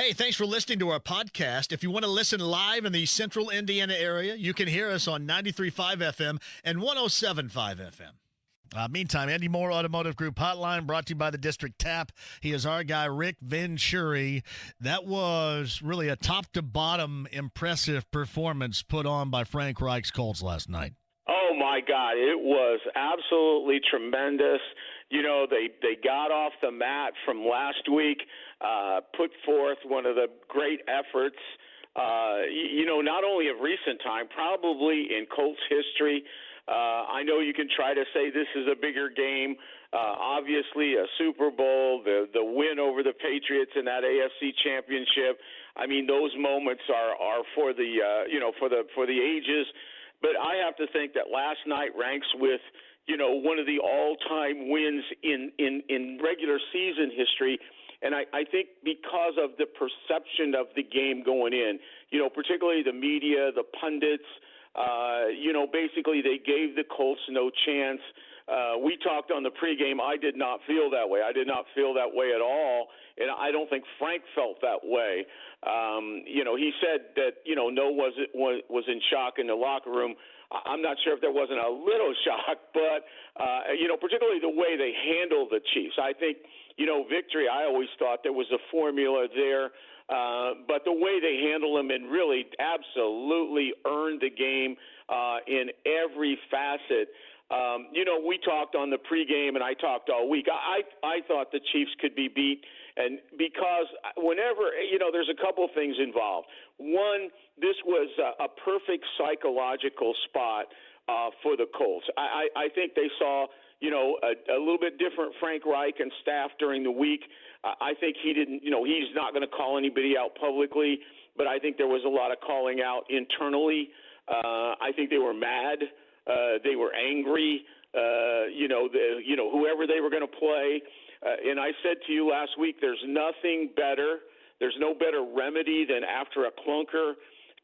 Hey, thanks for listening to our podcast. If you want to listen live in the central Indiana area, you can hear us on 93.5 FM and 107.5 FM. Meantime, Andy Moore Automotive Group Hotline brought to you by the District Tap. He is our guy, Rick Venturi. That was really a top-to-bottom impressive performance put on by Frank Reich's Colts last night. Oh, my God. It was absolutely tremendous. You know, they got off the mat from last week, put forth one of the great efforts, not only of recent time, probably in Colts history. I know you can try to say this is a bigger game. Obviously, a Super Bowl, the win over the Patriots in that AFC Championship. I mean, those moments are for the for the ages. But I have to think that last night ranks with one of the all-time wins in regular season history. And I think because of the perception of the game going in, particularly the media, the pundits, basically they gave the Colts no chance. We talked on the pregame. I did not feel that way. I did not feel that way at all. And I don't think Frank felt that way. He said that, no was in shock in the locker room. I'm not sure if there wasn't a little shock, but, particularly the way they handled the Chiefs. I think, victory, I always thought there was a formula there. But the way they handled them and really absolutely earned the game in every facet. We talked on the pregame, and I talked all week. I thought the Chiefs could be beat, and because whenever there's a couple of things involved. One, this was a perfect psychological spot for the Colts. I think they saw a little bit different Frank Reich and staff during the week. I think he didn't. He's not going to call anybody out publicly, but I think there was a lot of calling out internally. I think they were mad. They were angry, whoever they were going to play. And I said to you last week, there's nothing better. There's no better remedy than after a clunker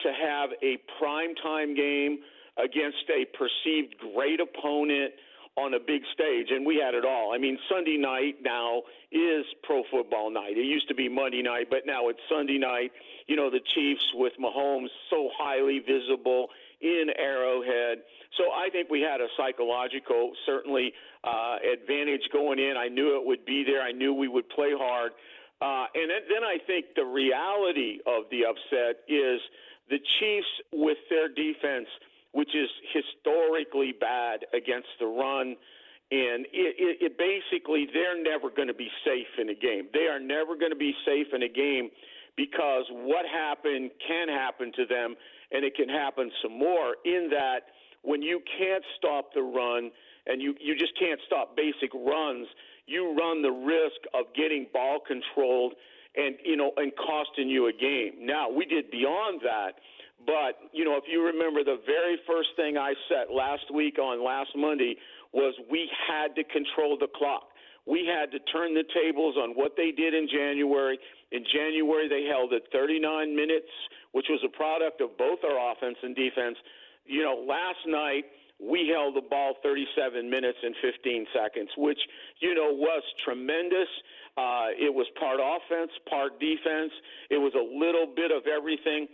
to have a primetime game against a perceived great opponent on a big stage, and we had it all. I mean, Sunday night now is pro football night. It used to be Monday night, but now it's Sunday night. The Chiefs with Mahomes so highly visible in Arrowhead. So I think we had a psychological, certainly, advantage going in. I knew it would be there. I knew we would play hard. And then I think the reality of the upset is the Chiefs with their defense, which is historically bad against the run, and it basically they're never going to be safe in a game. They are never going to be safe in a game because what happened can happen to them, and it can happen some more in that when you can't stop the run and you just can't stop basic runs, you run the risk of getting ball controlled and costing you a game. Now, we did beyond that, but, if you remember, the very first thing I said last week on last Monday was we had to control the clock. We had to turn the tables on what they did in January. In January, they held it 39 minutes, which was a product of both our offense and defense. Last night, we held the ball 37 minutes and 15 seconds, which, was tremendous. It was part offense, part defense. It was a little bit of everything.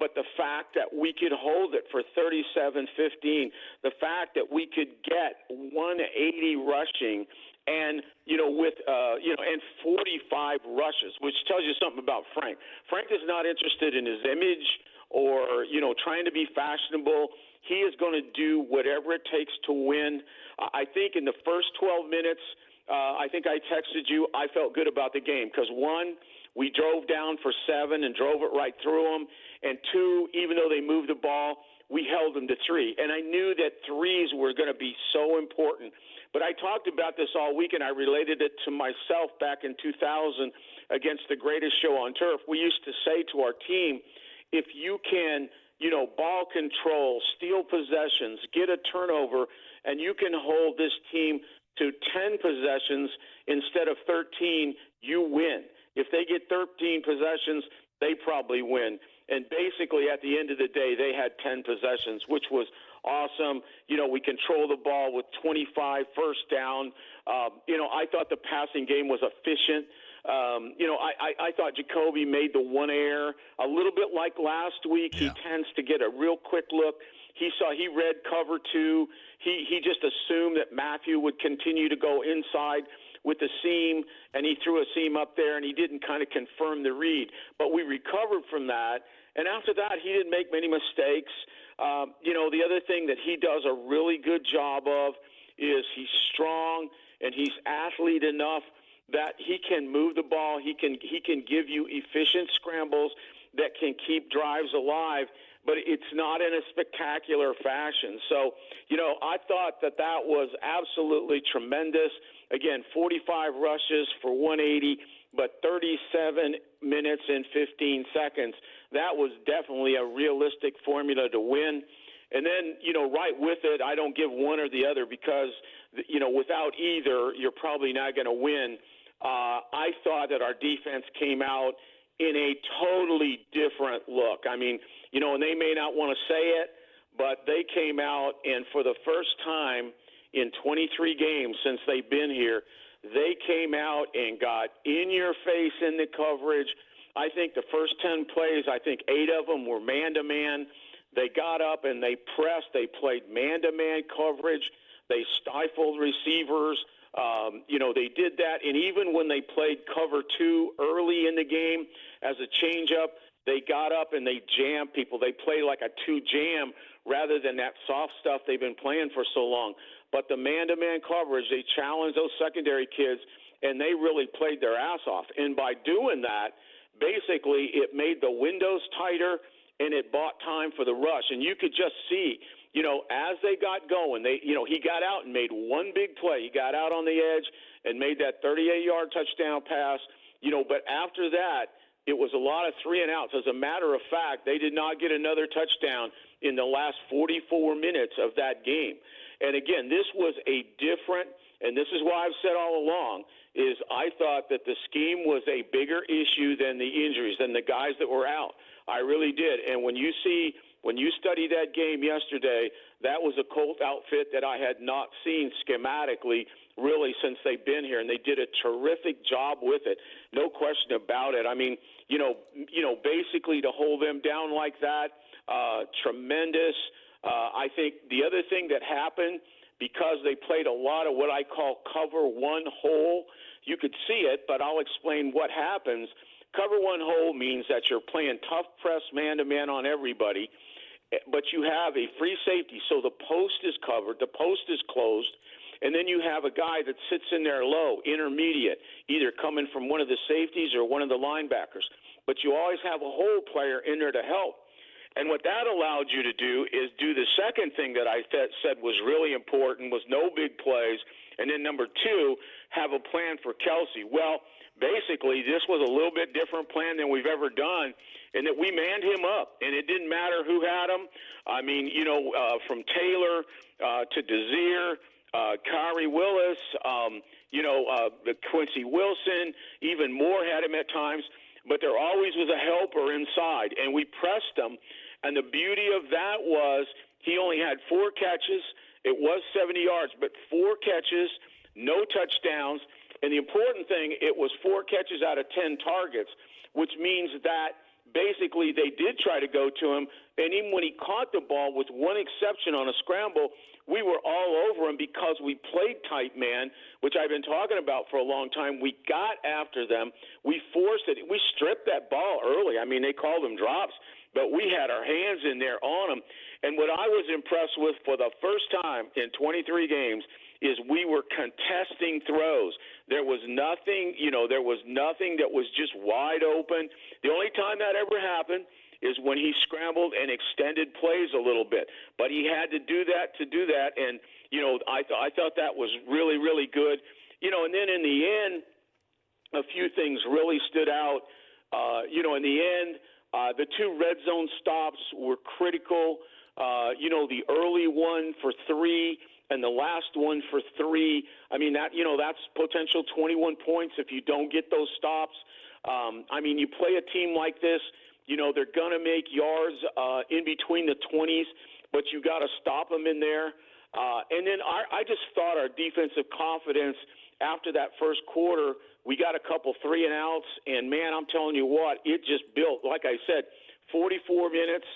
But the fact that we could hold it for 37-15, the fact that we could get 180 rushing and, and 45 rushes, which tells you something about Frank. Frank is not interested in his image or, trying to be fashionable. He is going to do whatever it takes to win. I think in the first 12 minutes, I think I texted you, I felt good about the game because, one, we drove down for 7 and drove it right through them. And 2, even though they moved the ball, we held them to 3. And I knew that threes were going to be so important. But I talked about this all week, and I related it to myself back in 2000 against the greatest show on turf. We used to say to our team, if you can, ball control, steal possessions, get a turnover, and you can hold this team to 10 possessions instead of 13, you win. If they get 13 possessions, they probably win. And basically, at the end of the day, they had 10 possessions, which was awesome. We control the ball with 25 first down. I thought the passing game was efficient. I thought Jacoby made the one error a little bit like last week. Yeah. He tends to get a real quick look. He read cover two. He just assumed that Matthew would continue to go inside with the seam, and he threw a seam up there, and he didn't kind of confirm the read. But we recovered from that, and after that, he didn't make many mistakes. The other thing that he does a really good job of is he's strong and he's athlete enough that he can move the ball. He can give you efficient scrambles that can keep drives alive, but it's not in a spectacular fashion. So, I thought that was absolutely tremendous. Again, 45 rushes for 180, but 37 minutes and 15 seconds. That was definitely a realistic formula to win. And then, right with it, I don't give one or the other because, without either, you're probably not going to win. I thought that our defense came out in a totally different look. I mean, and they may not want to say it, but they came out, and for the first time in 23 games since they've been here, they came out and got in your face in the coverage. I think the first 10 plays, 8 of them were man-to-man. They got up and they pressed. They played man-to-man coverage. They stifled receivers. They did that. And even when they played cover two early in the game as a changeup, they got up and they jammed people. They played like a two jam rather than that soft stuff they've been playing for so long. But the man-to-man coverage, they challenged those secondary kids, and they really played their ass off. And by doing that, basically it made the windows tighter, and it bought time for the rush. And you could just see, as they got going, he got out and made one big play. He got out on the edge and made that 38-yard touchdown pass. But after that, it was a lot of 3 and outs. As a matter of fact, they did not get another touchdown in the last 44 minutes of that game. And again, this was a different, and this is why I've said all along, is I thought that the scheme was a bigger issue than the injuries, than the guys that were out. I really did. And when you study that game yesterday, that was a Colt outfit that I had not seen schematically really since they've been here, and they did a terrific job with it. No question about it. I mean, basically to hold them down like that, tremendous. I think the other thing that happened, because they played a lot of what I call cover one hole, you could see it, but I'll explain what happens. Cover one hole means that you're playing tough press man-to-man on everybody, but you have a free safety, so the post is covered, the post is closed, and then you have a guy that sits in there low, intermediate, either coming from one of the safeties or one of the linebackers. But you always have a hole player in there to help. And what that allowed you to do is do the second thing that I said was really important, was no big plays, and then number two, have a plan for Kelsey. Well, basically, this was a little bit different plan than we've ever done, in that we manned him up, and it didn't matter who had him. I mean, from Taylor to Desir, Kyrie Willis, Quincy Wilson, even Moore had him at times, but there always was a helper inside, and we pressed him. And the beauty of that was he only had 4 catches. It was 70 yards, but 4 catches, no touchdowns. And the important thing, it was 4 catches out of 10 targets, which means that basically they did try to go to him. And even when he caught the ball, with one exception on a scramble, we were all over him because we played tight man, which I've been talking about for a long time. We got after them. We forced it. We stripped that ball early. I mean, they called them drops, but we had our hands in there on them. And what I was impressed with for the first time in 23 games is we were contesting throws. There was nothing, that was just wide open. The only time that ever happened is when he scrambled and extended plays a little bit. But he had to do that. And, I thought that was really, really good. And then in the end, a few things really stood out. In the end, the 2 red zone stops were critical. The early one for 3 and the last one for 3. I mean, that's potential 21 points if you don't get those stops. You play a team like this, they're going to make yards in between the 20s, but you got to stop them in there. And then I just thought our defensive confidence after that first quarter We got a couple 3-and-outs, and, man, I'm telling you what, it just built. Like I said, 44 minutes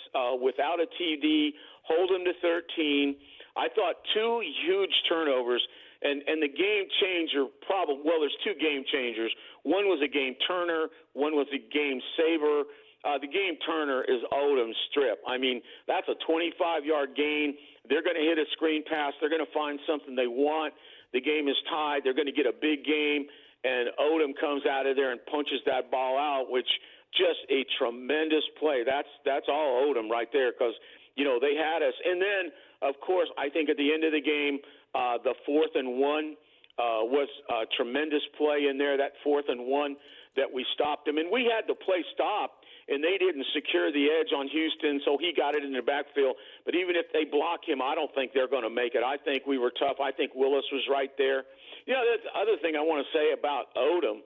without a TD, hold them to 13. I thought 2 huge turnovers, and the game changer well, there's 2 game changers. One was a game turner, one was a game saver. The game turner is Odom's strip. I mean, that's a 25-yard gain. They're going to hit a screen pass. They're going to find something they want. The game is tied. They're going to get a big game, and Odom comes out of there and punches that ball out, which just a tremendous play. That's all Odom right there because, they had us. And then, of course, I think at the end of the game, the 4th and 1 was a tremendous play in there, that 4th and 1 that we stopped them. And we had the play stopped, and they didn't secure the edge on Houston, so he got it in the backfield. But even if they block him, I don't think they're going to make it. I think we were tough. I think Willis was right there. That's the other thing I want to say about Odom,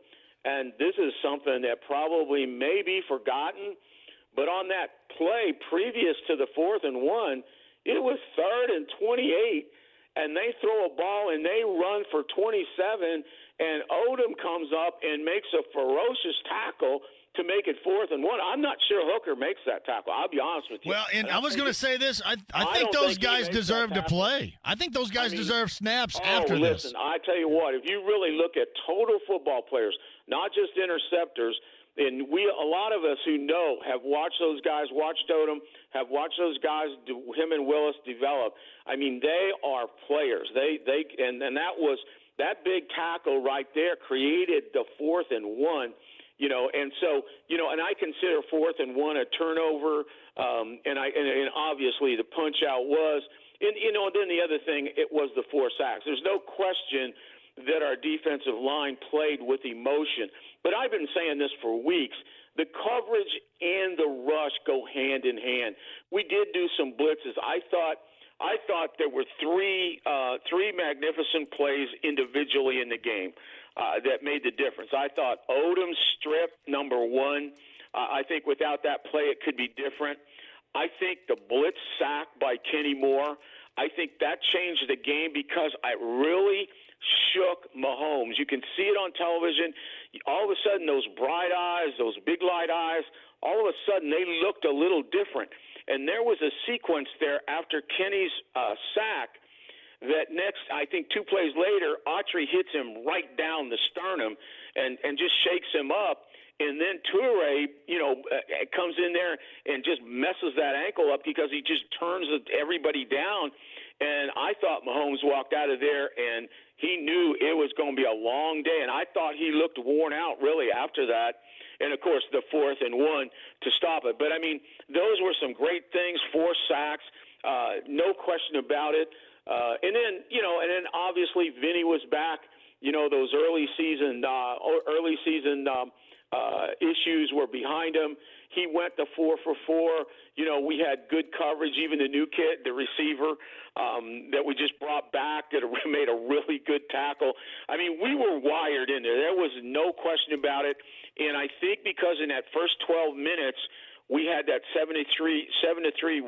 and this is something that probably may be forgotten, but on that play previous to the 4th and 1, it was 3rd and 28, and they throw a ball and they run for 27, and Odom comes up and makes a ferocious tackle to make it 4th and 1. I'm not sure Hooker makes that tackle. I'll be honest with you. Well, and I was going to say this. I think those guys deserve to play. I think those guys deserve snaps after this. Listen, I tell you what, if you really look at total football players, not just interceptors, and a lot of us who know have watched those guys, watched Odom, have watched those guys, him and Willis develop. I mean, they are players. And that big tackle right there created the 4th and 1. And so, and I consider 4th and 1 a turnover, and obviously the punch out was, and then the other thing, it was the 4 sacks. There's no question that our defensive line played with emotion. But I've been saying this for weeks. The coverage and the rush go hand in hand. We did do some blitzes. I thought there were three magnificent plays individually in the game that made the difference. I thought Odom's strip, number 1. I think without that play it could be different. I think the blitz sack by Kenny Moore, I think that changed the game because I really shook Mahomes. You can see it on television. All of a sudden, those bright eyes, those big light eyes, all of a sudden they looked a little different. And there was a sequence there after Kenny's sack that next, I think 2 plays later, Autry hits him right down the sternum and just shakes him up. And then Toure, comes in there and just messes that ankle up because he just turns everybody down. And I thought Mahomes walked out of there and he knew it was going to be a long day. And I thought he looked worn out really after that. And, of course, the 4th and 1 to stop it. But, I mean, those were some great things, 4 sacks, no question about it. And then obviously Vinny was back. Those early season issues were behind him. He went to 4 for 4. We had good coverage. Even the new kid, the receiver that we just brought back, that made a really good tackle. I mean, we were wired in there. There was no question about it. And I think because in that first 12 minutes we had that 7-3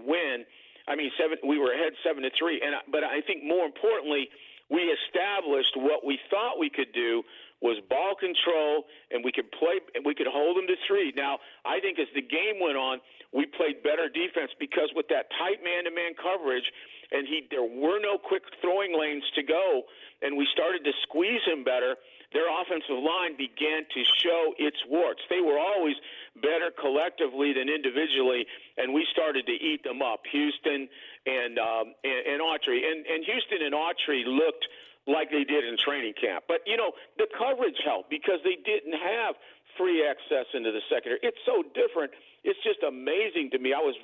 win. I mean, we were ahead 7-3. But I think more importantly, we established what we thought we could do was ball control, and we could hold them to 3. Now, I think as the game went on, we played better defense because with that tight man-to-man coverage, and there were no quick throwing lanes to go, and we started to squeeze him better, their offensive line began to show its warts. They were always better collectively than individually, and we started to eat them up. Houston and Autry, and Houston and Autry looked like they did in training camp. But, the coverage helped because they didn't have free access into the secondary. It's so different. It's just amazing to me. I was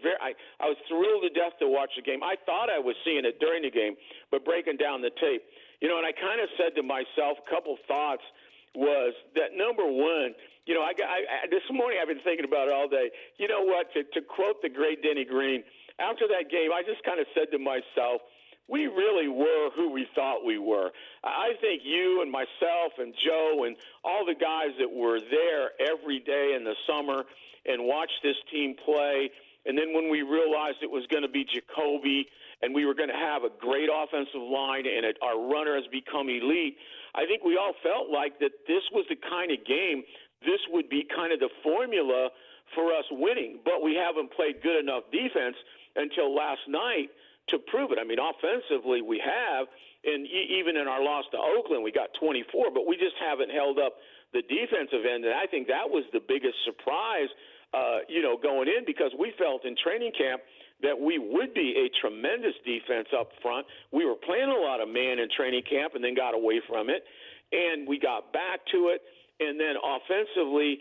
thrilled to death to watch the game. I thought I was seeing it during the game, but breaking down the tape. And I kind of said to myself, a couple thoughts was that, number 1, this morning I've been thinking about it all day. You know what? To quote the great Denny Green, after that game, I just kind of said to myself, we really were who we thought we were. I think you and myself and Joe and all the guys that were there every day in the summer and watched this team play, and then when we realized it was going to be Jacoby and we were going to have a great offensive line and our runner has become elite, I think we all felt like that this was the kind of game, this would be kind of the formula for us winning. But we haven't played good enough defense until last night to prove it. I mean, offensively we have, and even in our loss to Oakland, we got 24, but we just haven't held up the defensive end. And I think that was the biggest surprise, going in, because we felt in training camp that we would be a tremendous defense up front. We were playing a lot of man in training camp and then got away from it, and we got back to it. And then offensively,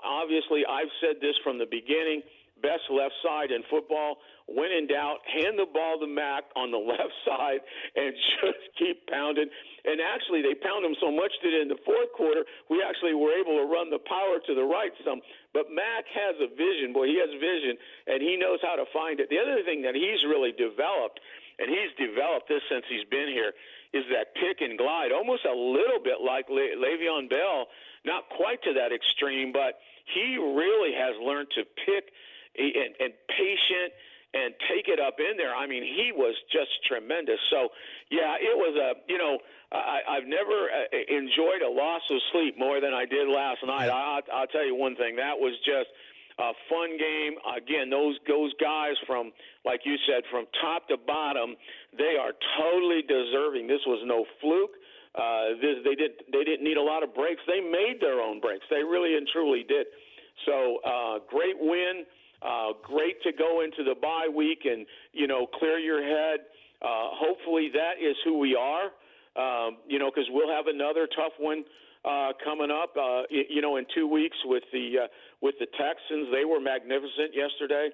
obviously I've said this from the beginning, best left side in football. When in doubt, hand the ball to Mac on the left side and just keep pounding. And actually, they pound him so much that in the fourth quarter, we actually were able to run the power to the right some. But Mac has a vision. Boy, he has vision, and he knows how to find it. The other thing that he's really developed, and he's developed this since he's been here, is that pick and glide, almost a little bit like Le'Veon Bell, not quite to that extreme, but he really has learned to pick and patient and take it up in there. I mean, he was just tremendous. So, yeah, it was I've never enjoyed a loss of sleep more than I did last night. I'll tell you one thing. That was just a fun game. Again, those guys from, like you said, from top to bottom, they are totally deserving. This was no fluke. They didn't need a lot of breaks. They made their own breaks. They really and truly did. So, great win. Great to go into the bye week and, clear your head. Hopefully that is who we are, because we'll have another tough one coming up, in 2 weeks with the Texans. They were magnificent yesterday.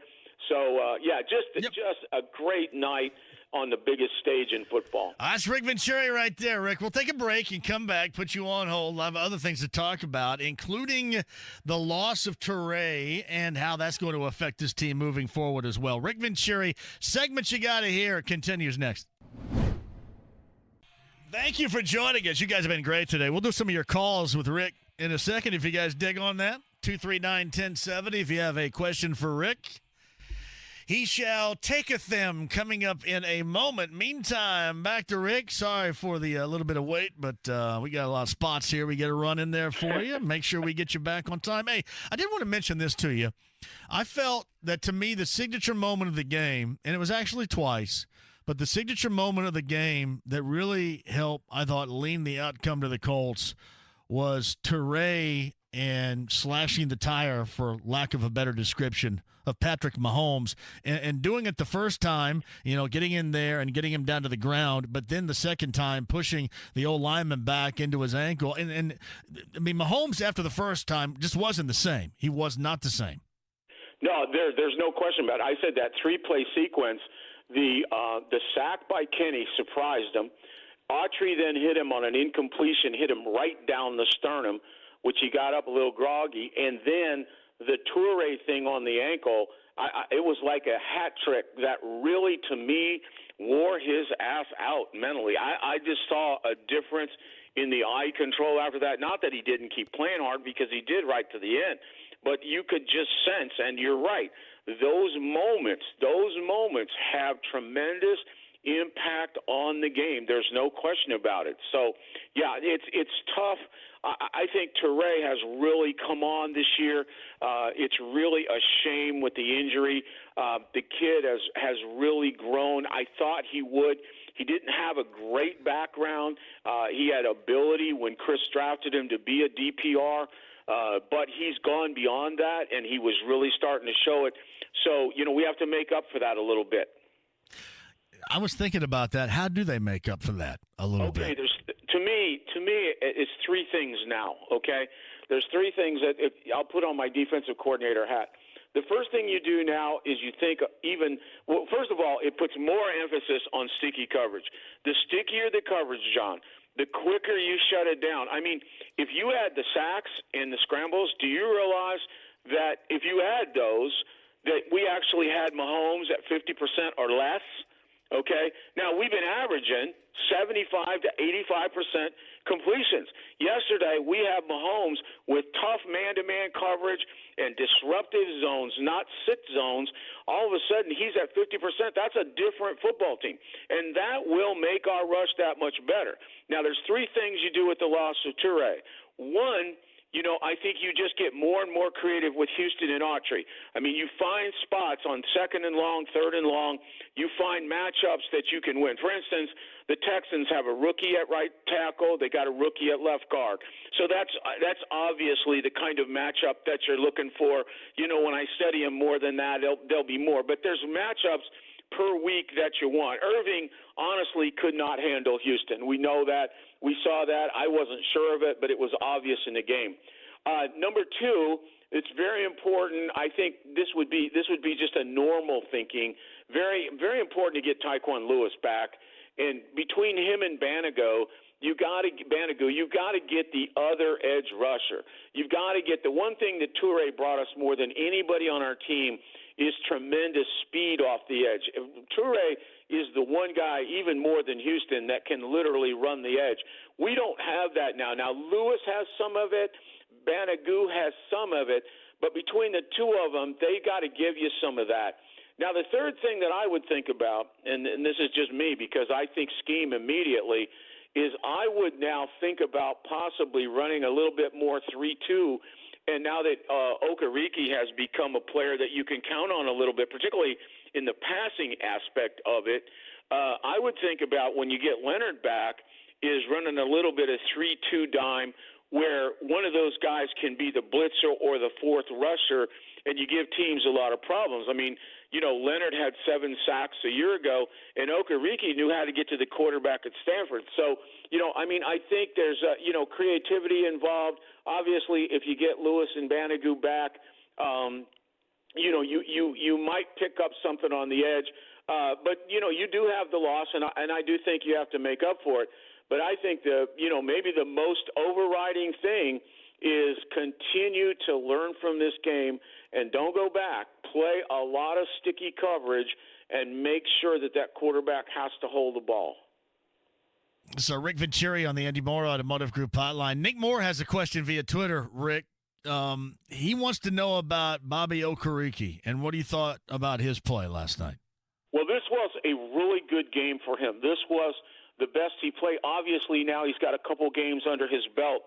So, just a great night on the biggest stage in football. That's Rick Venturi right there, Rick. We'll take a break and come back, put you on hold. I'll have other things to talk about, including the loss of Toure and how that's going to affect this team moving forward as well. Rick Venturi, segment you got to hear, continues next. Thank you for joining us. You guys have been great today. We'll do some of your calls with Rick in a second if you guys dig on that. 239-1070 if you have a question for Rick. He shall taketh them coming up in a moment. Meantime, back to Rick. Sorry for the little bit of wait, but we got a lot of spots here we got to run in there for you. Make sure we get you back on time. Hey, I did want to mention this to you. I felt that, to me, the signature moment of the game, and it was actually twice, but the signature moment of the game that really helped, I thought, lean the outcome to the Colts was Toure and slashing the tire, for lack of a better description, of Patrick Mahomes, and doing it the first time, getting in there and getting him down to the ground, but then the second time pushing the old lineman back into his ankle. And I mean, Mahomes after the first time just wasn't the same. He was not the same. No, there's no question about it. I said that 3-play sequence, the sack by Kenny surprised him. Autry then hit him on an incompletion, hit him right down the sternum, which he got up a little groggy, and then the Toure thing on the ankle, it was like a hat trick that really, to me, wore his ass out mentally. I just saw a difference in the eye control after that. Not that he didn't keep playing hard, because he did right to the end, but you could just sense, and you're right, those moments have tremendous impact on the game. There's no question about it. So, yeah, it's tough. I think Toure has really come on this year. It's really a shame with the injury. The kid has really grown. I thought he would. He didn't have a great background. He had ability when Chris drafted him to be a DPR, but he's gone beyond that, and he was really starting to show it. So, we have to make up for that a little bit. I was thinking about that. How do they make up for that a little bit? Okay, to me, it's three things now, okay? There's three things that I'll put on my defensive coordinator hat. The first thing you do now is you think first of all, it puts more emphasis on sticky coverage. The stickier the coverage, John, the quicker you shut it down. I mean, if you add the sacks and the scrambles, do you realize that if you add those, that we actually had Mahomes at 50% or less? Okay? Now, we've been averaging 75 to 85% completions. Yesterday, we have Mahomes with tough man-to-man coverage and disruptive zones, not sit zones. All of a sudden, he's at 50%. That's a different football team, and that will make our rush that much better. Now, there's three things you do with the loss of Toure. One, I think you just get more and more creative with Houston and Autry. I mean, you find spots on second and long, third and long. You find matchups that you can win. For instance, the Texans have a rookie at right tackle. They got a rookie at left guard. So that's obviously the kind of matchup that you're looking for. When I study them more than that, there'll be more. But there's matchups per week that you want. Irving honestly could not handle Houston. We know that. We saw that. I wasn't sure of it, but it was obvious in the game. Number two, it's very important. I think this would be just a normal thinking. Very, very important to get Tyquan Lewis back. And between him and Bannigo, you got to get the other edge rusher. You've got to get the one thing that Toure brought us more than anybody on our team is tremendous speed off the edge. Toure is the one guy, even more than Houston, that can literally run the edge. We don't have that now. Now, Lewis has some of it. Bannigo has some of it. But between the two of them, they got to give you some of that. Now, the third thing that I would think about, and this is just me because I think scheme immediately, is I would now think about possibly running a little bit more 3-2. And now that Okereke has become a player that you can count on a little bit, particularly in the passing aspect of it, I would think about when you get Leonard back is running a little bit of 3-2 dime where one of those guys can be the blitzer or the fourth rusher, and you give teams a lot of problems. I mean, Leonard had 7 sacks a year ago, and Okereke knew how to get to the quarterback at Stanford. So, I think there's, creativity involved. Obviously, if you get Lewis and Bannigo back, you might pick up something on the edge. But, you do have the loss, and I do think you have to make up for it. But I think maybe the most overriding thing is continue to learn from this game and don't go back. Play a lot of sticky coverage and make sure that quarterback has to hold the ball. So Rick Venturi on the Andy Moore Automotive Group hotline. Nick Moore has a question via Twitter, Rick. He wants to know about Bobby Okereke and what he thought about his play last night. Well, this was a really good game for him. This was the best he played. Obviously, now he's got a couple games under his belt.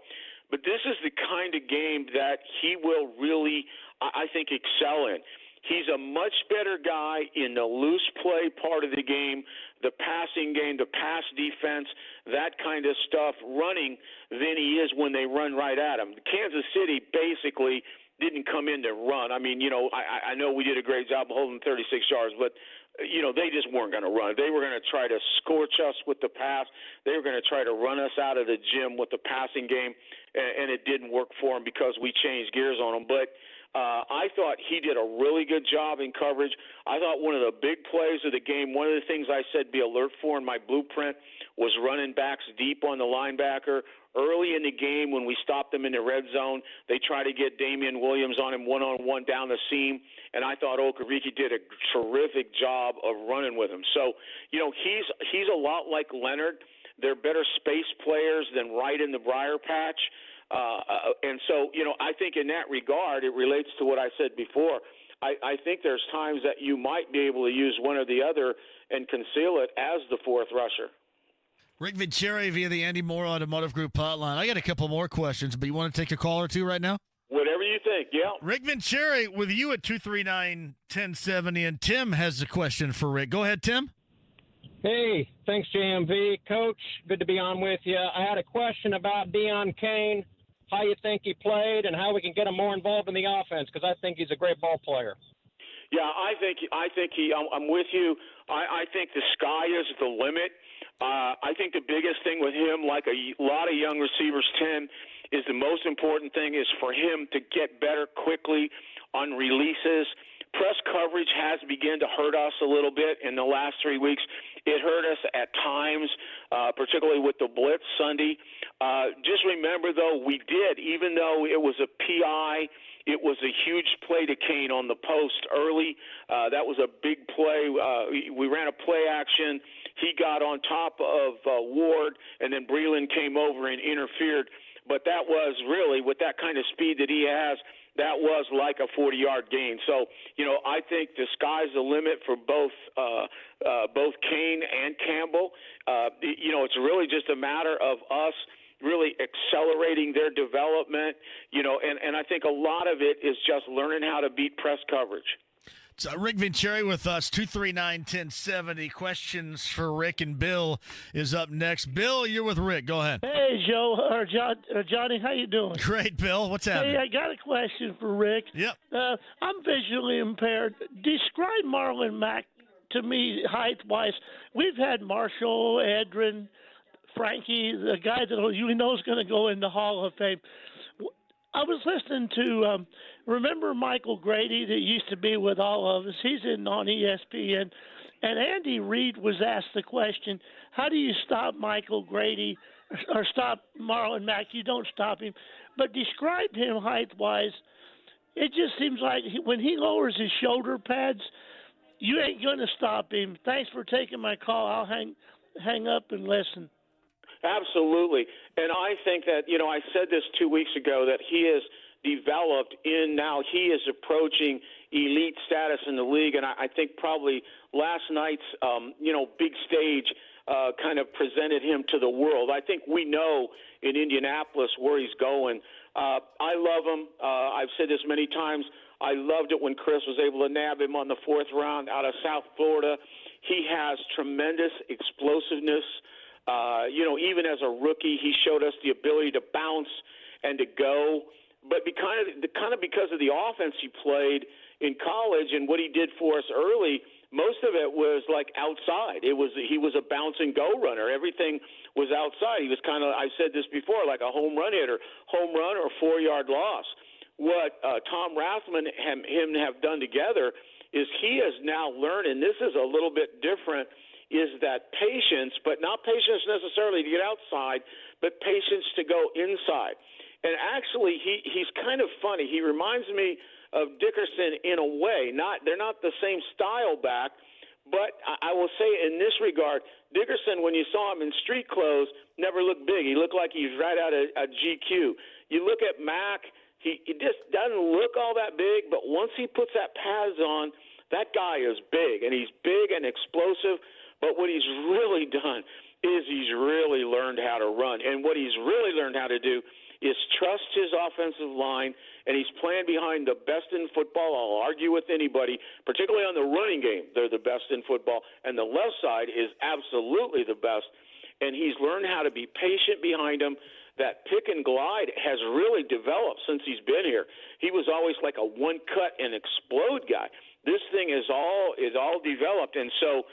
But this is the kind of game that he will really, I think, excel in. He's a much better guy in the loose play part of the game, the passing game, the pass defense, that kind of stuff, running, than he is when they run right at him. Kansas City basically didn't come in to run. I mean, I know we did a great job holding 36 yards, but they just weren't going to run. They were going to try to scorch us with the pass. They were going to try to run us out of the gym with the passing game, and it didn't work for them because we changed gears on them. But I thought he did a really good job in coverage. I thought one of the big plays of the game, one of the things I said be alert for in my blueprint was running backs deep on the linebacker. Early in the game when we stopped them in the red zone, they tried to get Damian Williams on him one-on-one down the seam, and I thought Okereke did a terrific job of running with him. So, he's a lot like Leonard. They're better space players than right in the briar patch. And so, I think in that regard, it relates to what I said before. I think there's times that you might be able to use one or the other and conceal it as the fourth rusher. Rick Venturi via the Andy Moore Automotive Group hotline. I got a couple more questions, but you want to take a call or two right now? Whatever you think, yeah. Rick Venturi with you at 239-1070, and Tim has a question for Rick. Go ahead, Tim. Hey, thanks, JMV. Coach, good to be on with you. I had a question about Deion Kane, how you think he played, and how we can get him more involved in the offense, because I think he's a great ball player. Yeah, I think I'm with you. I think the sky is the limit. I think the biggest thing with him, like a lot of young receivers, Tim, is the most important thing is for him to get better quickly on releases. Press coverage has begun to hurt us a little bit in the last 3 weeks. It hurt us at times, particularly with the blitz Sunday. Just remember, though, we did, even though it was a PI, it was a huge play to Kane on the post early. That was a big play. We ran a play action. He got on top of Ward, and then Breland came over and interfered. But that was really, with that kind of speed that he has, that was like a 40-yard gain. So, I think the sky's the limit for both Kane and Campbell. It's really just a matter of us really accelerating their development, and I think a lot of it is just learning how to beat press coverage. So Rick Venturi with us, 239-1070. Questions for Rick and Bill is up next. Bill, you're with Rick. Go ahead. Hey, Joe, or Johnny, how you doing? Great, Bill. What's happening? Hey, I got a question for Rick. Yep. I'm visually impaired. Describe Marlon Mack to me height-wise. We've had Marshall, Edrin, Frankie, the guy that you know is going to go in the Hall of Fame. I was listening to, remember Michael Grady that used to be with all of us? He's on ESPN. And Andy Reid was asked the question, how do you stop Michael Grady or stop Marlon Mack? You don't stop him. But describe him height-wise. It just seems like when he lowers his shoulder pads, you ain't going to stop him. Thanks for taking my call. I'll hang up and listen. Absolutely. And I think that, I said this 2 weeks ago, that he has developed now he is approaching elite status in the league. And I think probably last night's, big stage kind of presented him to the world. I think we know in Indianapolis where he's going. I love him. I've said this many times. I loved it when Chris was able to nab him on the fourth round out of South Florida. He has tremendous explosiveness. Even as a rookie, he showed us the ability to bounce and to go. But because of the offense he played in college and what he did for us early, most of it was like outside. He was a bounce and go runner. Everything was outside. He was kind of, I've said this before, like a home run hitter, home run or 4-yard loss. What Tom Rathman and him have done together is he has now learned, and this is a little bit different, is that patience, but not patience necessarily to get outside, but patience to go inside. And actually, he's kind of funny. He reminds me of Dickerson in a way. They're not the same style back, but I will say in this regard, Dickerson, when you saw him in street clothes, never looked big. He looked like he's right out of a GQ. You look at Mack, he just doesn't look all that big, but once he puts that pads on, that guy is big, and he's big and explosive. But what he's really done is he's really learned how to run. And what he's really learned how to do is trust his offensive line, and he's playing behind the best in football. I'll argue with anybody, particularly on the running game. They're the best in football, and the left side is absolutely the best. And he's learned how to be patient behind him. That pick and glide has really developed since he's been here. He was always like a one-cut and explode guy. This thing is all developed, and so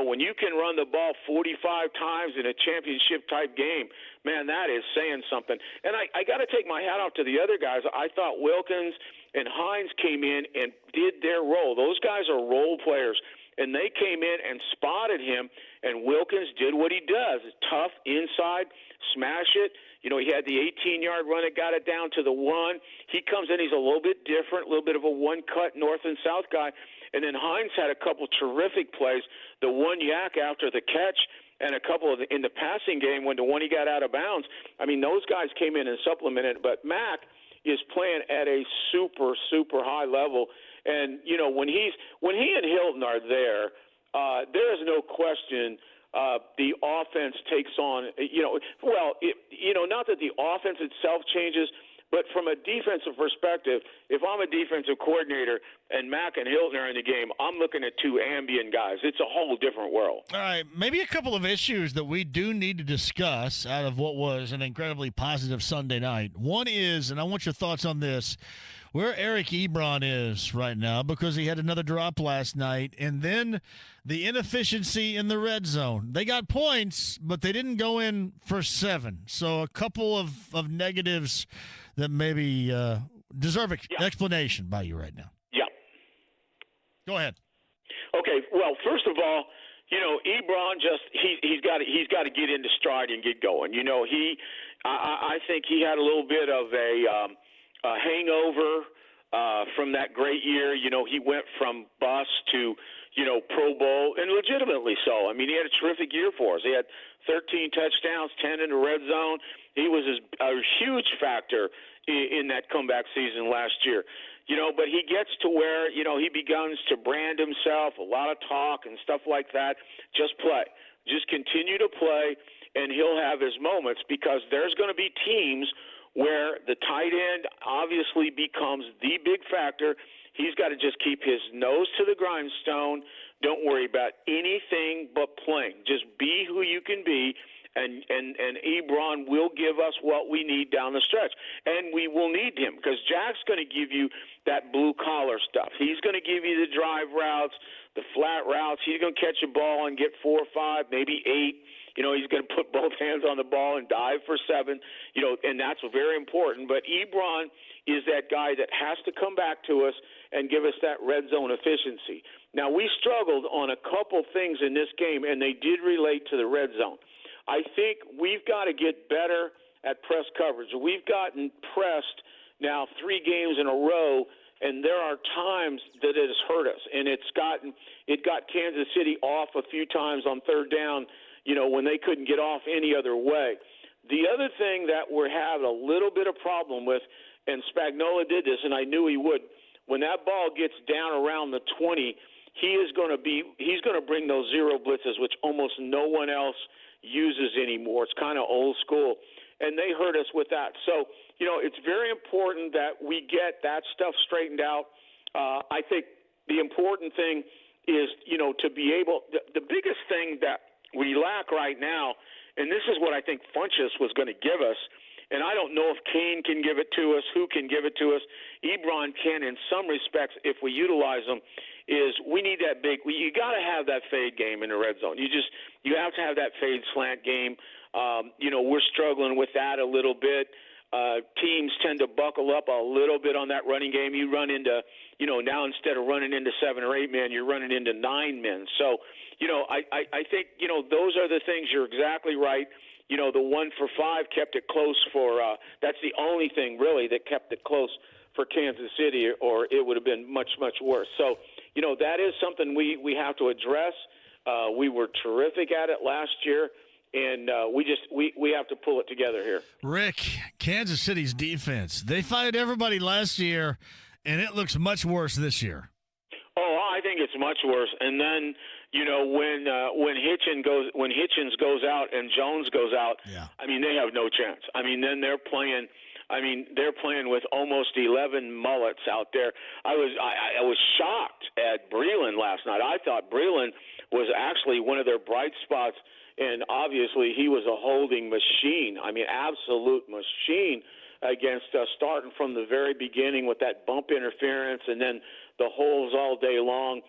when you can run the ball 45 times in a championship-type game, man, that is saying something. And I got to take my hat off to the other guys. I thought Wilkins and Hines came in and did their role. Those guys are role players, and they came in and spotted him, and Wilkins did what he does. Tough inside, smash it. He had the 18-yard run that got it down to the 1. He comes in, he's a little bit different, a little bit of a one-cut north and south guy. And then Hines had a couple terrific plays, the one yak after the catch and a couple in the passing game when the one he got out of bounds. I mean, those guys came in and supplemented. But Mack is playing at a super, super high level. And, when he and Hilton are there, there is no question the offense takes on, not that the offense itself changes, but from a defensive perspective, if I'm a defensive coordinator and Mack and Hilton are in the game, I'm looking at two ambient guys. It's a whole different world. All right, maybe a couple of issues that we do need to discuss out of what was an incredibly positive Sunday night. One is, and I want your thoughts on this, where Eric Ebron is right now, because he had another drop last night, and then the inefficiency in the red zone. They got points, but they didn't go in for 7. So a couple of negatives that maybe deserve explanation by you right now. Yeah. Go ahead. Okay, well, first of all, Ebron he's got to get into stride and get going. I think he had a little bit of a hangover from that great year. He went from bust to Pro Bowl, and legitimately so. I mean, he had a terrific year for us. He had 13 touchdowns, 10 in the red zone. He was a huge factor in that comeback season last year. But he gets to where, he begins to brand himself, a lot of talk and stuff like that. Just play. Just continue to play, and he'll have his moments, because there's going to be teams where the tight end obviously becomes the big factor. He's got to just keep his nose to the grindstone. Don't worry about anything but playing. Just be who you can be. And Ebron will give us what we need down the stretch. And we will need him, because Jack's going to give you that blue-collar stuff. He's going to give you the drive routes, the flat routes. He's going to catch a ball and get 4 or 5, maybe 8. He's going to put both hands on the ball and dive for 7, and that's very important. But Ebron is that guy that has to come back to us and give us that red zone efficiency. Now, we struggled on a couple things in this game, and they did relate to the red zone. I think we've got to get better at press coverage. We've gotten pressed now 3 games in a row, and there are times that it has hurt us. And it got Kansas City off a few times on third down, when they couldn't get off any other way. The other thing that we're having a little bit of problem with, and Spagnuolo did this, and I knew he would, when that ball gets down around the 20, he's going to bring those zero blitzes, which almost no one else uses anymore. It's kind of old school, and they hurt us with that. So, it's very important that we get that stuff straightened out. I think the important thing is, to be able – the biggest thing that we lack right now, and this is what I think Funchess was going to give us, and I don't know if Kane can give it to us, who can give it to us. Ebron can in some respects if we utilize them, is we need that big – you got to have that fade game in the red zone. You have to have that fade slant game. We're struggling with that a little bit. Teams tend to buckle up a little bit on that running game. You run into, now instead of running into 7 or 8 men, you're running into 9 men. So, I think, those are the things. You're exactly right. The 1 for 5 kept it close for that's the only thing really that kept it close for Kansas City, or it would have been much, much worse. So, that is something we have to address. We were terrific at it last year. And we have to pull it together here. Rick, Kansas City's defense, they fired everybody last year, and it looks much worse this year. Oh, I think it's much worse. And then, when Hitchens goes out and Jones goes out, yeah. I mean, they have no chance. I mean, then they're playing with almost 11 mullets out there. I was shocked at Breeland last night. I thought Breeland was actually one of their bright spots. And obviously he was a holding machine. I mean, absolute machine against us, starting from the very beginning with that bump interference and then the holes all day long.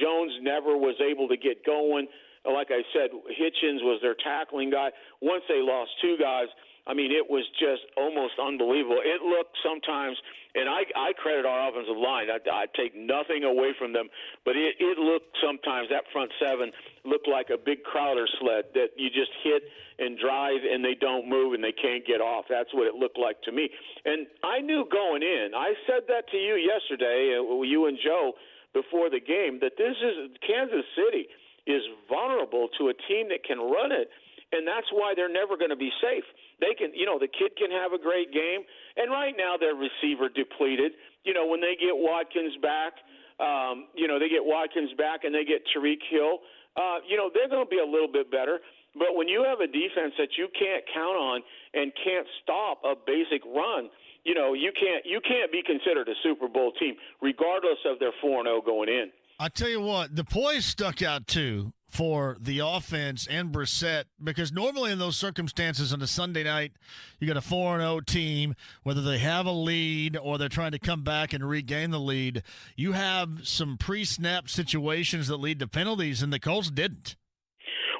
Jones never was able to get going. Like I said, Hitchens was their tackling guy. Once they lost 2 guys, I mean, it was just almost unbelievable. It looked sometimes, and I credit our offensive line. I take nothing away from them, but it looked sometimes, that front 7 looked like a big Crowder sled that you just hit and drive and they don't move and they can't get off. That's what it looked like to me. And I knew going in, I said that to you yesterday, you and Joe, before the game, that Kansas City is vulnerable to a team that can run it, and that's why they're never going to be safe. They can, the kid can have a great game, and right now they're receiver depleted. When they get Watkins back, they get Watkins back and they get Tariq Hill, they're going to be a little bit better. But when you have a defense that you can't count on and can't stop a basic run, you can't be considered a Super Bowl team, regardless of their 4-0 going in. I tell you what, the poise stuck out too for the offense and Brissett, because normally in those circumstances on a Sunday night, you got a 4-0 team, whether they have a lead or they're trying to come back and regain the lead. You have some pre-snap situations that lead to penalties, and the Colts didn't.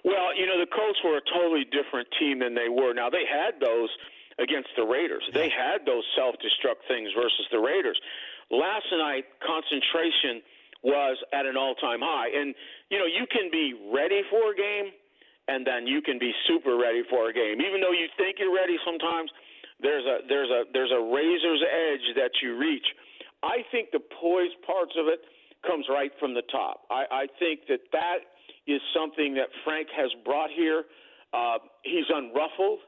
Well, the Colts were a totally different team than they were. Now, they had those against the Raiders. They had those self-destruct things versus the Raiders. Last night, concentration was at an all-time high. And, you can be ready for a game, and then you can be super ready for a game. Even though you think you're ready sometimes, there's a razor's edge that you reach. I think the poise parts of it comes right from the top. I think that is something that Frank has brought here. He's unruffled.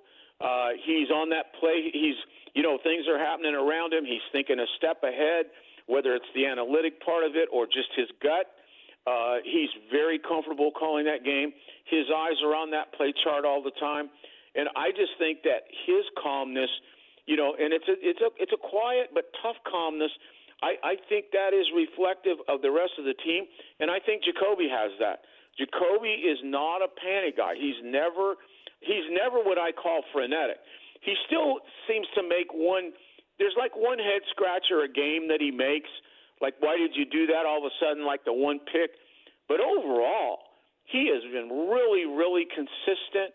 He's on that play. Things are happening around him. He's thinking a step ahead, whether it's the analytic part of it or just his gut. He's very comfortable calling that game. His eyes are on that play chart all the time. And I just think that his calmness, and it's a quiet but tough calmness. I think that is reflective of the rest of the team, and I think Jacoby has that. Jacoby is not a panic guy. He's never what I call frenetic. He still seems to make there's like one head scratcher a game that he makes, like why did you do that all of a sudden, like the one pick. But overall, he has been really, really consistent.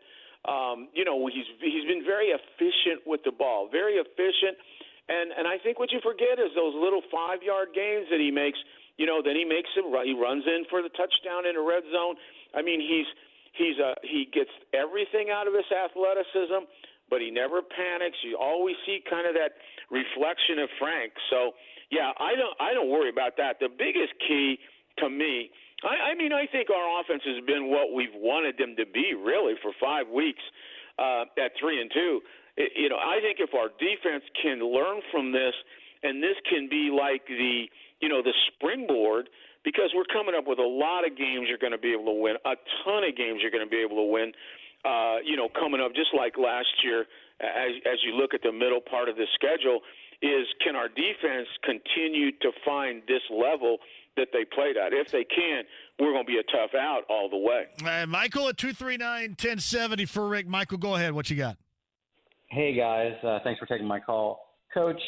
He's been very efficient with the ball, very efficient. And I think what you forget is those little 5-yard gains that he makes. Then he makes it. He runs in for the touchdown in the red zone. I mean, he gets everything out of his athleticism, but he never panics. You always see kind of that reflection of Frank. So yeah, I don't worry about that. The biggest key to me, I think our offense has been what we've wanted them to be really for 5 weeks at 3-2. I think if our defense can learn from this, and this can be like the springboard, because we're coming up with a lot of games you're going to be able to win, a ton of games you're going to be able to win, coming up just like last year. As you look at the middle part of the schedule, can our defense continue to find this level that they played at? If they can, we're going to be a tough out all the way. Michael at 239-1070 for Rick. Michael, go ahead. What you got? Hey, guys. Thanks for taking my call. Coach,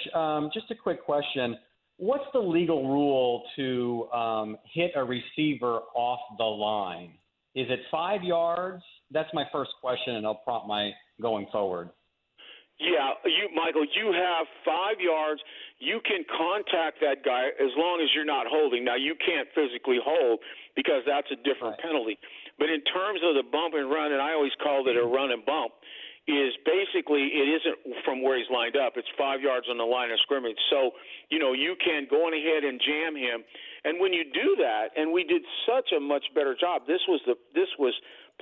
just a quick question. What's the legal rule to hit a receiver off the line? Is it 5 yards? That's my first question, and I'll prompt my going forward. Yeah, Michael, you have 5 yards. You can contact that guy as long as you're not holding. Now, you can't physically hold because that's a different penalty. But in terms of the bump and run, and I always called it a run and bump, is basically it isn't from where he's lined up. It's 5 yards on the line of scrimmage. So, you can go on ahead and jam him. And when you do that, and we did such a much better job, this was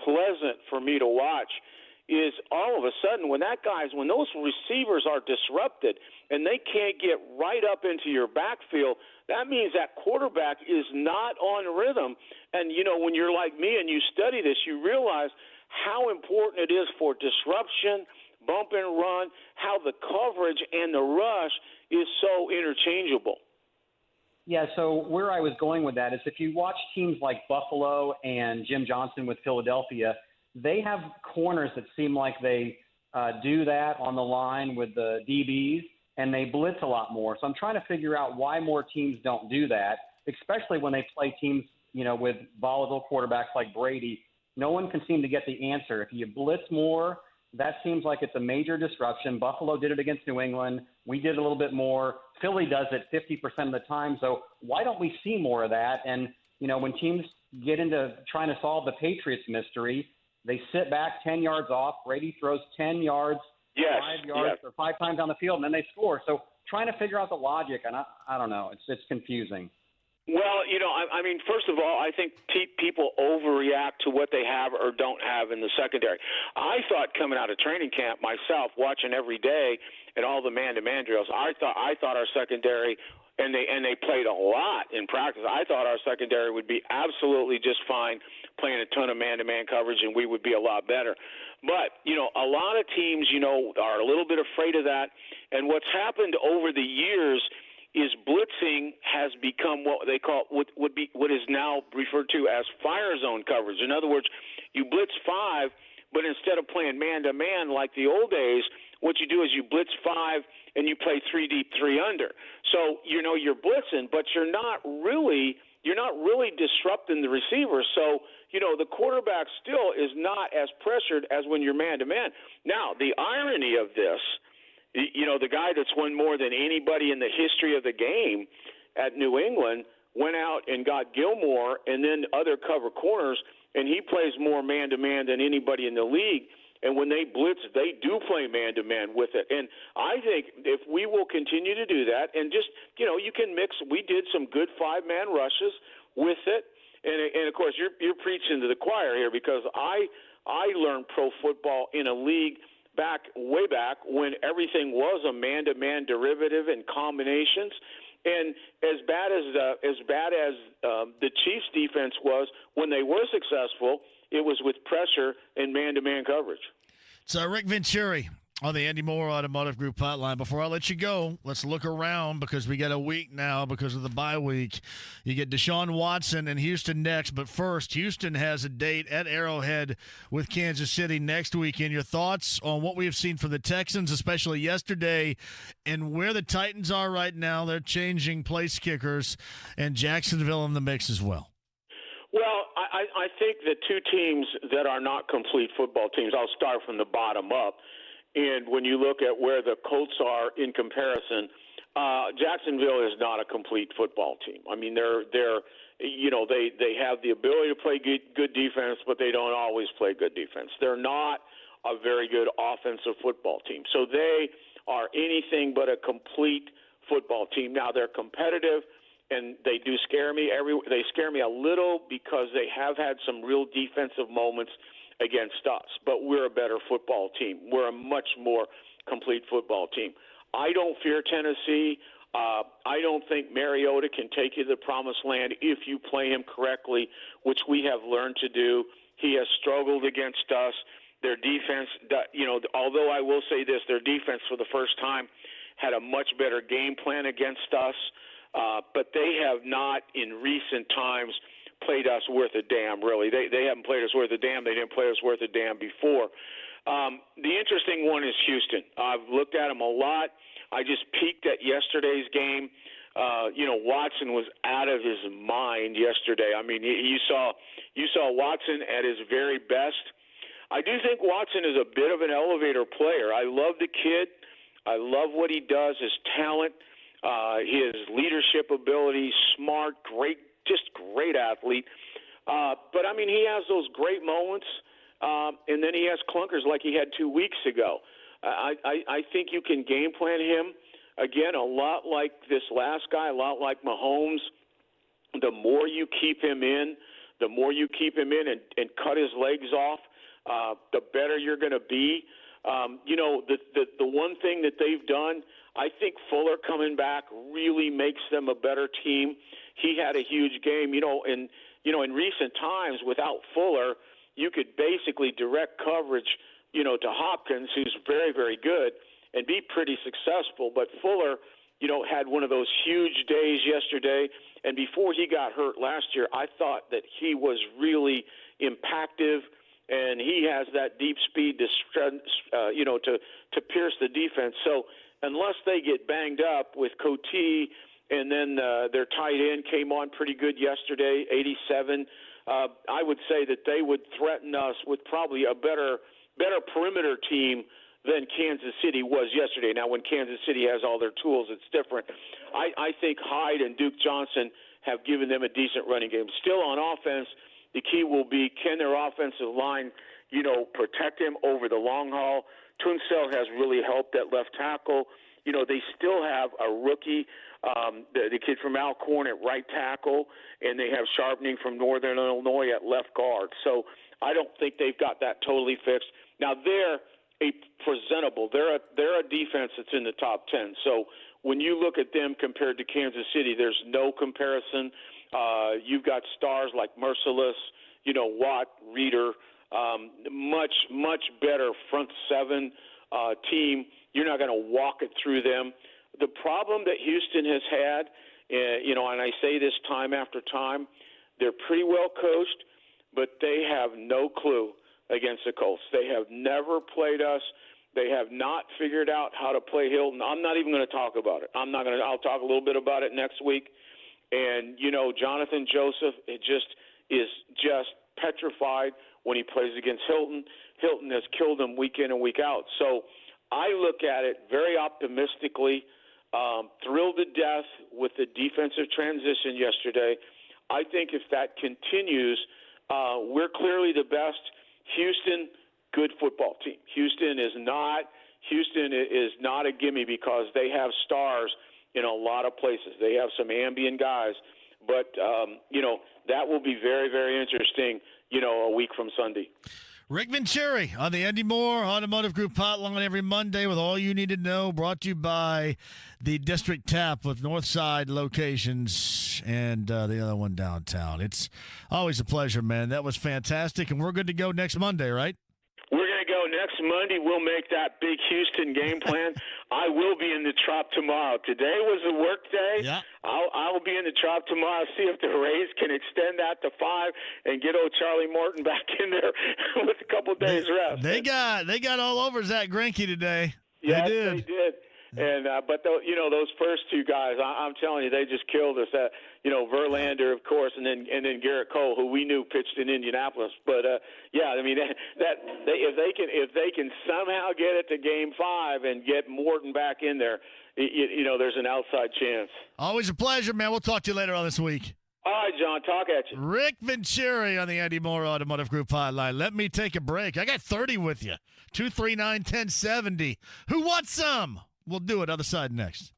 pleasant for me to watch, is all of a sudden when those receivers are disrupted and they can't get right up into your backfield, that means that quarterback is not on rhythm. And, when you're like me and you study this, you realize how important it is for disruption, bump and run, how the coverage and the rush is so interchangeable. Yeah, so where I was going with that is if you watch teams like Buffalo and Jim Johnson with Philadelphia, they have corners that seem like they do that on the line with the DBs, and they blitz a lot more. So I'm trying to figure out why more teams don't do that, especially when they play teams, with volatile quarterbacks like Brady. No one can seem to get the answer. If you blitz more, that seems like it's a major disruption. Buffalo did it against New England. We did a little bit more. Philly does it 50% of the time. So why don't we see more of that? And, when teams get into trying to solve the Patriots mystery, they sit back 10 yards off. Brady throws 10 yards, 5 yards, or 5 times on the field, and then they score. So trying to figure out the logic, and I don't know. It's confusing. Well, first of all, I think people overreact to what they have or don't have in the secondary. I thought coming out of training camp myself, watching every day and all the man-to-man drills, I thought our secondary, and they played a lot in practice, I thought our secondary would be absolutely just fine playing a ton of man-to-man coverage, and we would be a lot better. But, a lot of teams, are a little bit afraid of that. And what's happened over the years is blitzing has become what they call what is now referred to as fire zone coverage. In other words, you blitz 5, but instead of playing man-to-man like the old days, what you do is you blitz 5 and you play 3 deep, 3 under. So, you're blitzing, but you're not really disrupting the receiver. So, the quarterback still is not as pressured as when you're man-to-man. Now, the irony of this, the guy that's won more than anybody in the history of the game at New England went out and got Gilmore and then other cover corners, and he plays more man-to-man than anybody in the league. And when they blitz, they do play man-to-man with it. And I think if we will continue to do that, and just, you can mix. We did some good five-man rushes with it. And of course, you're preaching to the choir here, because I learned pro football in a league way back when everything was a man-to-man derivative and combinations. And as bad as the Chiefs' defense was when they were successful, it was with pressure and man-to-man coverage. So Rick Venturi on the Andy Moore Automotive Group hotline. Before I let you go, let's look around, because we got a week now because of the bye week. You get Deshaun Watson and Houston next, but first, Houston has a date at Arrowhead with Kansas City next weekend. Your thoughts on what we have seen from the Texans, especially yesterday, and where the Titans are right now? They're changing place kickers, and Jacksonville in the mix as well. Well, I think the two teams that are not complete football teams, I'll start from the bottom up. And when you look at where the Colts are in comparison, Jacksonville is not a complete football team. I mean, they have the ability to play good defense, but they don't always play good defense. They're not a very good offensive football team. So they are anything but a complete football team. Now, they're competitive, and they do scare me. They scare me a little because they have had some real defensive moments against us, but we're a better football team. We're a much more complete football team. I don't fear Tennessee. I don't think Mariota can take you to the promised land if you play him correctly, which we have learned to do. He has struggled against us. Their defense, although I will say this, their defense for the first time had a much better game plan against us, but they have not in recent times played us worth a damn, really. They haven't played us worth a damn. They didn't play us worth a damn before. The interesting one is Houston. I've looked at them a lot. I just peeked at yesterday's game. Watson was out of his mind yesterday. I mean, you saw Watson at his very best. I do think Watson is a bit of an elevator player. I love the kid. I love what he does, his talent, his leadership ability, smart, great athlete. But, I mean, he has those great moments, and then he has clunkers like he had 2 weeks ago. I think you can game plan him, again, a lot like this last guy, a lot like Mahomes. The more you keep him in and cut his legs off, the better you're going to be. The one thing that they've done, I think Fuller coming back really makes them a better team. He had a huge game, in recent times without Fuller, you could basically direct coverage, to Hopkins, who's very, very good, and be pretty successful. But Fuller, had one of those huge days yesterday, and before he got hurt last year, I thought that he was really impactful, and he has that deep speed to pierce the defense. So unless they get banged up with Coty, and then their tight end came on pretty good yesterday, 87. I would say that they would threaten us with probably a better perimeter team than Kansas City was yesterday. Now, when Kansas City has all their tools, it's different. I think Hyde and Duke Johnson have given them a decent running game. Still on offense, the key will be, can their offensive line, protect him over the long haul? Tunsil has really helped at left tackle. They still have a rookie, the kid from Alcorn at right tackle, and they have Sharpening from Northern Illinois at left guard. So I don't think they've got that totally fixed. Now, they're presentable. They're a defense that's in the top 10. So when you look at them compared to Kansas City, there's no comparison. You've got stars like Merciless, Watt, Reeder, much better front seven team. You're not going to walk it through them. The problem that Houston has had, and I say this time after time, they're pretty well coached, but they have no clue against the Colts. They have never played us. They have not figured out how to play Hilton. I'm not even going to talk about it. I'll talk a little bit about it next week. And, Jonathan Joseph is just petrified when he plays against Hilton. Hilton has killed him week in and week out. So I look at it very optimistically. Thrilled to death with the defensive transition yesterday. I think if that continues, we're clearly the best. Houston, good football team. Houston is not a gimme because they have stars in a lot of places. They have some ambient guys. But, that will be very, very interesting, a week from Sunday. Rick Venturi on the Andy Moore Automotive Group hotline every Monday with all you need to know, brought to you by the District Tap with Northside locations and the other one downtown. It's always a pleasure, man. That was fantastic, and we're good to go next Monday, right? We're going to go next Monday. We'll make that big Houston game plan. I will be in the Trop tomorrow. Today was a work day. Yeah. I'll be in the Trop tomorrow, see if the Rays can extend that to 5 and get old Charlie Morton back in there with a couple days rest. They got all over Zach Greinke today. Yes, they did. And but those first two guys, I'm telling you, they just killed us. Verlander, of course, and then Garrett Cole, who we knew pitched in Indianapolis. But if they can somehow get it to Game 5 and get Morton back in there, there's an outside chance. Always a pleasure, man. We'll talk to you later on this week. All right, John, talk at you. Rick Venturi on the Andy Moore Automotive Group hotline. Let me take a break. I got 30 with you. 239-1070. Who wants some? We'll do it. Other side next.